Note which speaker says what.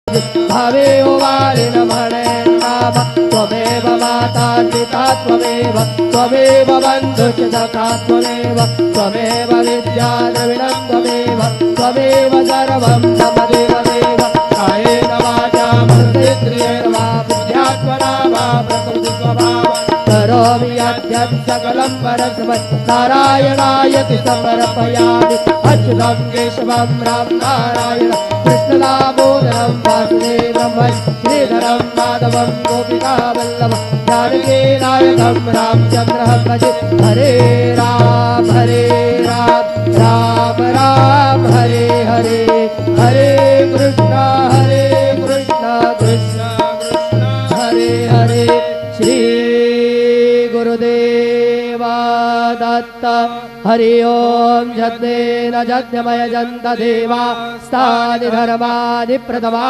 Speaker 1: भावे वारिण भणे नाम त्वमेव माता पिता त्वमेव त्वमेव बन्धुश्च सखा त्वमेव त्वमेव विद्या द्रविणं त्वमेव त्वमेव सर्वं मम देवदेव कायेन वाचा मनसेन्द्रियेण वा बुद्ध्यात्मना वा प्रकृतिस्वभावात् करोमि यद्यत् सकलं परस्मै नारायणायति समर्पयामि अच्युतं केशवं राम नारायण कृष्णदामोदरं वासुदेवं श्रीधरं माधवं गोपिकावल्लभं जानकीनायकं रामचन्द्रं भजे हरे राम राम राम हरे हरे हरे कृष्ण कृष्ण कृष्ण हरे हरे श्री गुरुदेव दत्त हरि ओम यज्ञेन यज्ञमय जन्त देवा स्थानि धर्मादि प्रथमा।